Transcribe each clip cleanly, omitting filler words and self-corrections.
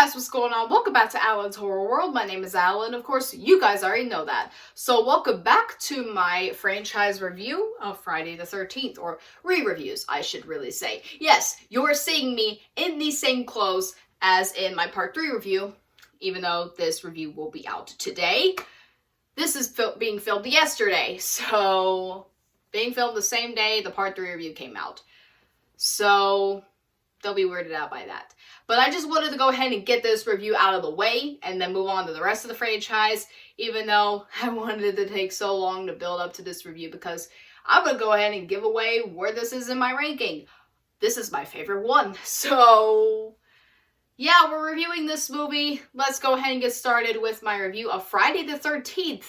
guys, what's going on? Welcome back to Alan's Horror World. My name is Alan. Of course, you guys already know that. So welcome back to my franchise review of Friday the 13th, or re-reviews, I should really say. Yes, you're seeing me in the same clothes as in my part 3 review, even though this review will be out today. This is being filmed yesterday, so being filmed the same day the part 3 review came out. So they'll be weirded out by that. But I just wanted to go ahead and get this review out of the way and then move on to the rest of the franchise, even though I wanted it to take so long to build up to this review, because I'm going to go ahead and give away where this is in my ranking. This is my favorite one. So yeah, we're reviewing this movie. Let's go ahead and get started with my review of Friday the 13th,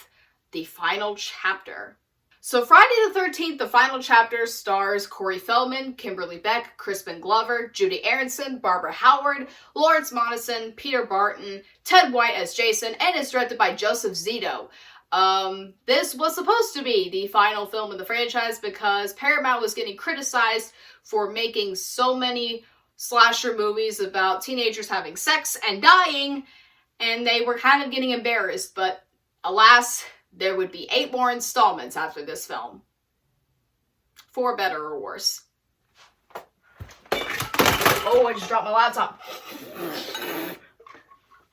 the final chapter. So Friday the 13th, the final chapter, stars Corey Feldman, Kimberly Beck, Crispin Glover, Judy Aronson, Barbara Howard, Lawrence Monason, Peter Barton, Ted White as Jason, and is directed by Joseph Zito. This was supposed to be the final film in the franchise because Paramount was getting criticized for making so many slasher movies about teenagers having sex and dying, and they were kind of getting embarrassed, but alas, there would be 8 more installments after this film. For better or worse. Oh, I just dropped my laptop.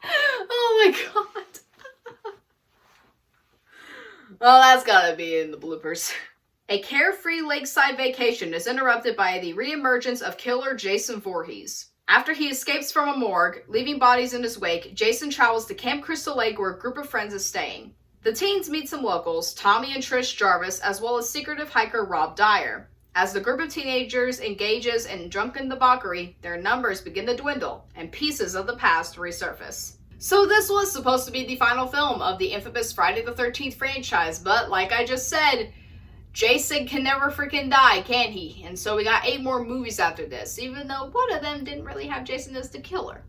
Oh my god. Well, that's gotta be in the bloopers. A carefree lakeside vacation is interrupted by the re-emergence of killer Jason Voorhees. After he escapes from a morgue, leaving bodies in his wake, Jason travels to Camp Crystal Lake where a group of friends is staying. The teens meet some locals, Tommy and Trish Jarvis, as well as secretive hiker Rob Dier. As the group of teenagers engages in drunken debauchery, their numbers begin to dwindle, and pieces of the past resurface. So this was supposed to be the final film of the infamous Friday the 13th franchise, but like I just said, Jason can never freaking die, can he? And so we got 8 more movies after this, even though one of them didn't really have Jason as the killer.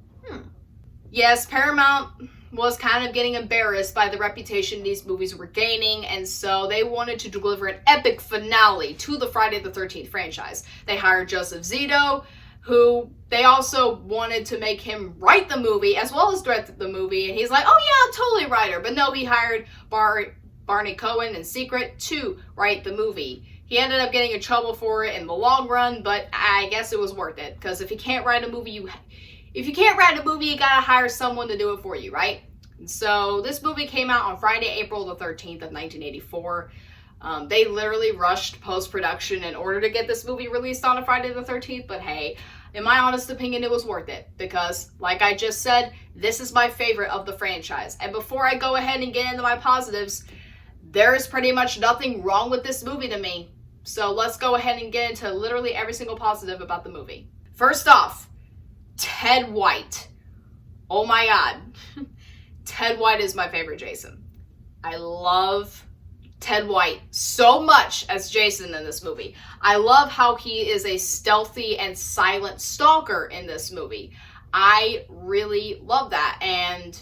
Yes, Paramount was kind of getting embarrassed by the reputation these movies were gaining, and so they wanted to deliver an epic finale to the Friday the 13th franchise. They hired Joseph Zito, who they also wanted to make him write the movie as well as direct the movie, and he's like, oh yeah, I'm totally a writer. But no, he hired Barney Cohen in secret to write the movie. He ended up getting in trouble for it in the long run, but I guess it was worth it, because if you can't write a movie, you gotta hire someone to do it for you, right? And so this movie came out on Friday, April the 13th of 1984. They literally rushed post-production in order to get this movie released on a Friday the 13th, but hey, in my honest opinion, it was worth it, because like I just said, this is my favorite of the franchise. And before I go ahead and get into my positives, there is pretty much nothing wrong with this movie to me. So let's go ahead and get into literally every single positive about the movie. First off, Ted White. Oh my god. Ted White is my favorite Jason. I love Ted White so much as Jason in this movie. I love how he is a stealthy and silent stalker in this movie. I really love that. And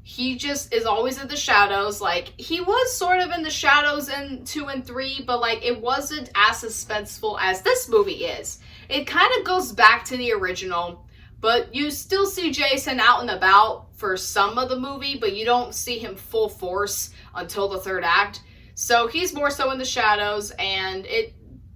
he just is always in the shadows. Like, he was sort of in the shadows in 2 and 3, but like, it wasn't as suspenseful as this movie is. It kind of goes back to the original, but you still see Jason out and about for some of the movie, but you don't see him full force until the 3rd act. So he's more so in the shadows, and it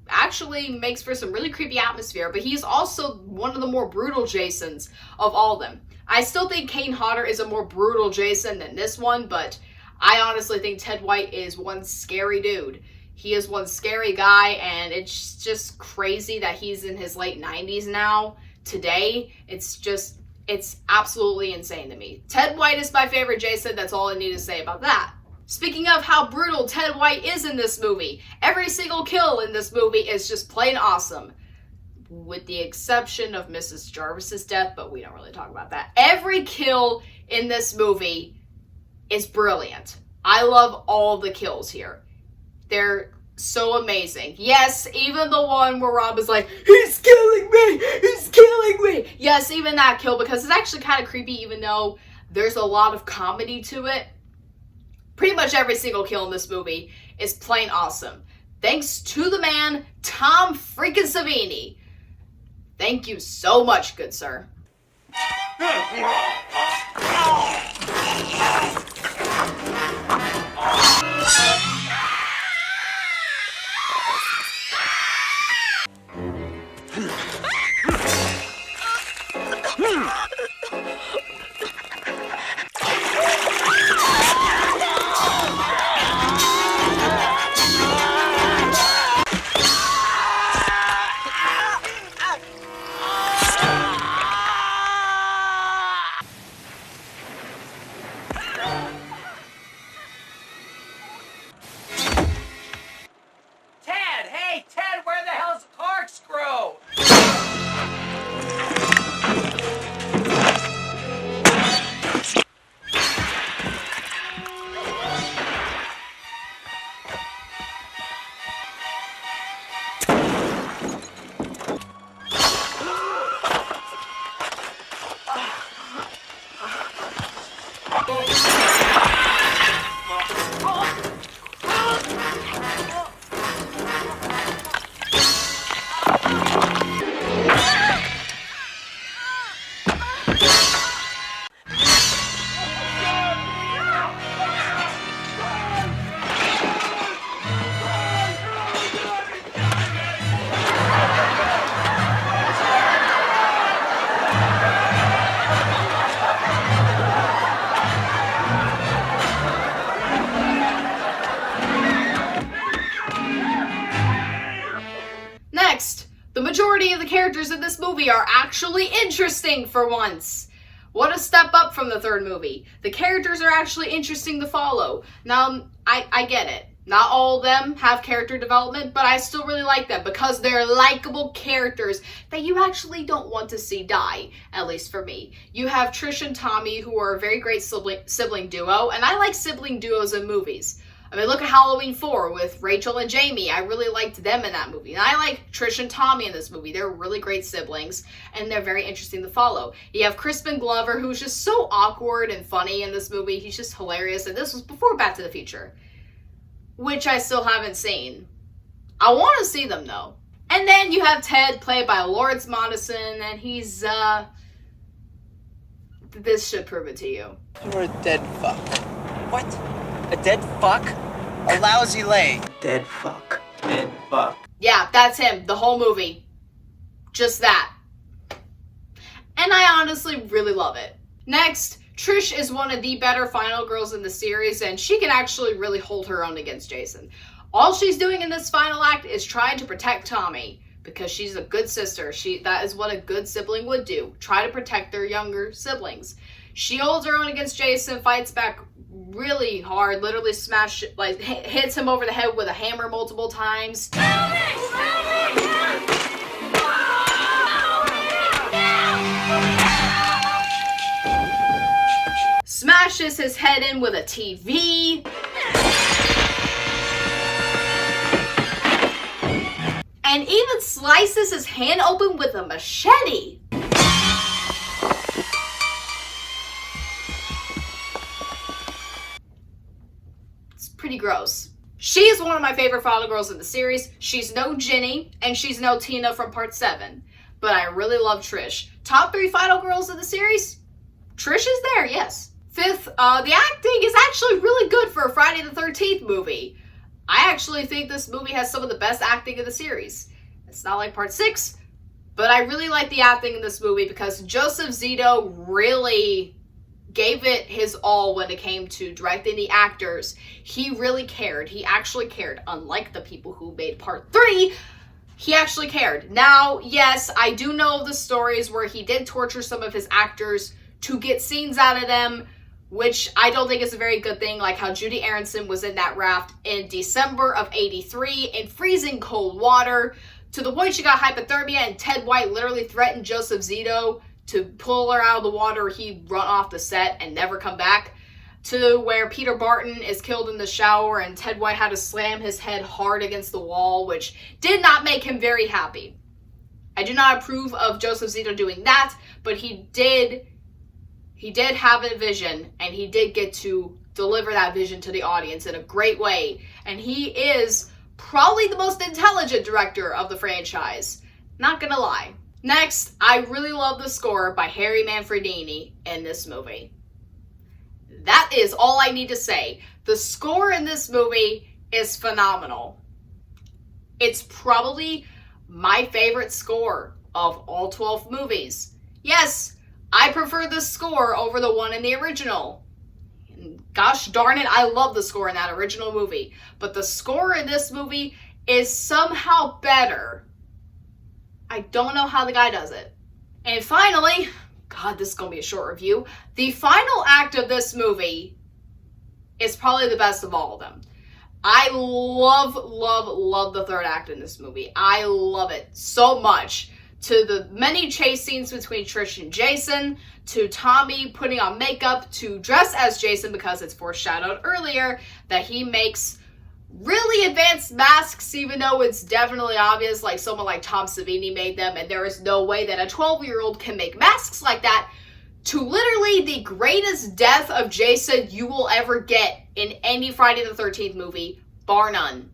actually makes for some really creepy atmosphere, but he's also one of the more brutal Jasons of all of them. I still think Kane Hodder is a more brutal Jason than this one, but I honestly think Ted White is one scary dude. He is one scary guy, and it's just crazy that he's in his late 90s now. Today, it's absolutely insane to me. Ted White is my favorite Jason. That's all I need to say about that. Speaking of how brutal Ted White is in this movie, every single kill in this movie is just plain awesome. With the exception of Mrs. Jarvis's death, but we don't really talk about that. Every kill in this movie is brilliant. I love all the kills here. They're so amazing. Yes, even the one where Rob is like, he's killing me! He's killing me! Yes, even that kill, because it's actually kind of creepy, even though there's a lot of comedy to it. Pretty much every single kill in this movie is plain awesome. Thanks to the man, Tom freaking Savini. Thank you so much, good sir. characters in this movie are actually interesting for once. What a step up from the third movie. The characters are actually interesting to follow. Now, I get it. Not all of them have character development, but I still really like them because they're likable characters that you actually don't want to see die, at least for me. You have Trish and Tommy, who are a very great sibling duo, and I like sibling duos in movies. I mean, look at Halloween 4 with Rachel and Jamie. I really liked them in that movie. And I like Trish and Tommy in this movie. They're really great siblings, and they're very interesting to follow. You have Crispin Glover, who's just so awkward and funny in this movie. He's just hilarious, and this was before Back to the Future, which I still haven't seen. I want to see them, though. And then you have Ted, played by Lawrence Montison, and he's, this should prove it to you. You're a dead fuck. What? A dead fuck? A lousy lay. Dead fuck. Dead fuck. Yeah, that's him, the whole movie. Just that. And I honestly really love it. Next, Trish is one of the better final girls in the series, and she can actually really hold her own against Jason. All she's doing in this final act is trying to protect Tommy, because she's a good sister. That is what a good sibling would do. Try to protect their younger siblings. She holds her own against Jason, fights back really hard, literally hits him over the head with a hammer multiple times. Smashes his head in with a TV. And even slices his hand open with a machete. It's pretty gross. She is one of my favorite final girls in the series. She's no Ginny, and she's no Tina from Part 7. But I really love Trish. Top 3 final girls in the series? Trish is there, yes. Fifth, the acting is actually really good for a Friday the 13th movie. I actually think this movie has some of the best acting in the series. It's not like Part 6, but I really like the acting in this movie because Joseph Zito really gave it his all when it came to directing the actors. He really cared. He actually cared. Unlike the people who made Part 3, he actually cared. Now, yes, I do know of the stories where he did torture some of his actors to get scenes out of them, which I don't think is a very good thing, like how Judy Aronson was in that raft in December of '83 in freezing cold water, to the point she got hypothermia, and Ted White literally threatened Joseph Zito to pull her out of the water, he'd run off the set and never come back, to where Peter Barton is killed in the shower and Ted White had to slam his head hard against the wall, which did not make him very happy. I do not approve of Joseph Zito doing that, but he did have a vision, and he did get to deliver that vision to the audience in a great way. And he is probably the most intelligent director of the franchise. Not gonna lie. Next, I really love the score by Harry Manfredini in this movie. That is all I need to say. The score in this movie is phenomenal. It's probably my favorite score of all 12 movies. Yes, I prefer the score over the one in the original. Gosh darn it, I love the score in that original movie. But the score in this movie is somehow better. I don't know how the guy does it. And finally, God, this is going to be a short review. The final act of this movie is probably the best of all of them. I love the third act in this movie. I love it so much. To the many chase scenes between Trish and Jason, to Tommy putting on makeup to dress as Jason because it's foreshadowed earlier that he makes really advanced masks, even though it's definitely obvious, like someone like Tom Savini made them, and there is no way that a 12-year-old can make masks like that, to literally the greatest death of Jason you will ever get in any Friday the 13th movie, bar none.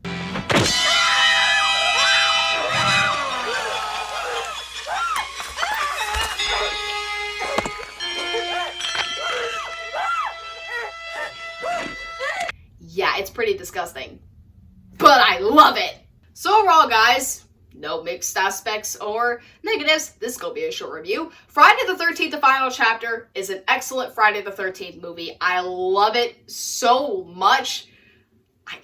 Yeah, it's pretty disgusting, but I love it. So overall, guys, no mixed aspects or negatives. This is going to be a short review. Friday the 13th, the final chapter, is an excellent Friday the 13th movie. I love it so much.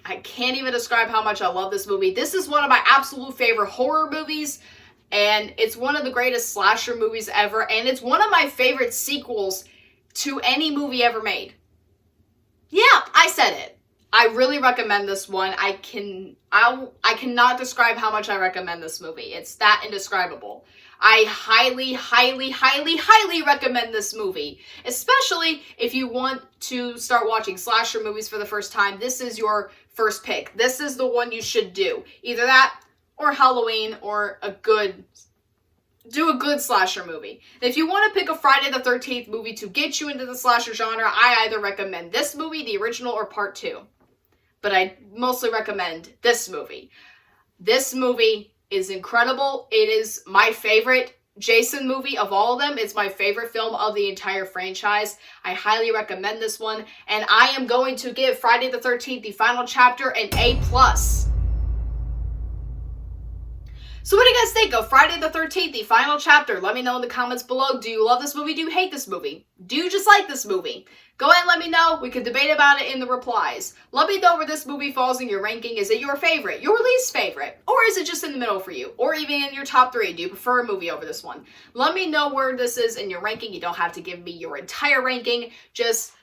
I can't even describe how much I love this movie. This is one of my absolute favorite horror movies. And it's one of the greatest slasher movies ever, and it's one of my favorite sequels to any movie ever made. Yeah, I said it. I really recommend this one. I cannot describe how much I recommend this movie. It's that indescribable. I highly, highly, highly, highly recommend this movie. Especially if you want to start watching slasher movies for the first time. This is your first pick. This is the one you should do. Either that or Halloween or do a good slasher movie. If you want to pick a Friday the 13th movie to get you into the slasher genre, I either recommend this movie, the original, or part 2. But I mostly recommend this movie. This movie is incredible. It is my favorite Jason movie of all of them. It's my favorite film of the entire franchise. I highly recommend this one. And I am going to give Friday the 13th, the final chapter, an A+. So what do you guys think of Friday the 13th, the final chapter? Let me know in the comments below. Do you love this movie? Do you hate this movie? Do you just like this movie? Go ahead and let me know. We could debate about it in the replies. Let me know where this movie falls in your ranking. Is it your favorite, your least favorite, or is it just in the middle for you? Or even in your top 3? Do you prefer a movie over this one? Let me know where this is in your ranking. You don't have to give me your entire ranking. Just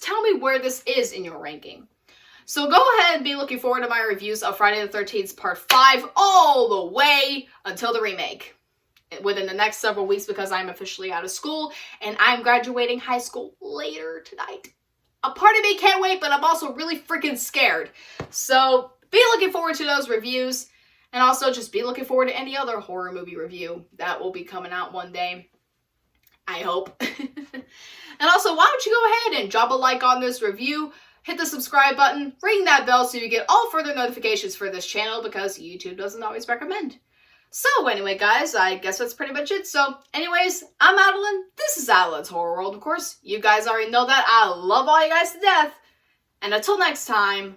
tell me where this is in your ranking. So go ahead and be looking forward to my reviews of Friday the 13th Part 5 all the way until the remake. Within the next several weeks, because I'm officially out of school and I'm graduating high school later tonight. A part of me can't wait, but I'm also really freaking scared. So be looking forward to those reviews, and also just be looking forward to any other horror movie review that will be coming out one day. I hope. And also, why don't you go ahead and drop a like on this review, hit the subscribe button, ring that bell so you get all further notifications for this channel, because YouTube doesn't always recommend. So anyway, guys, I guess that's pretty much it. So anyways, I'm Adeline. This is Adeline's Horror World, of course. You guys already know that. I love all you guys to death. And until next time,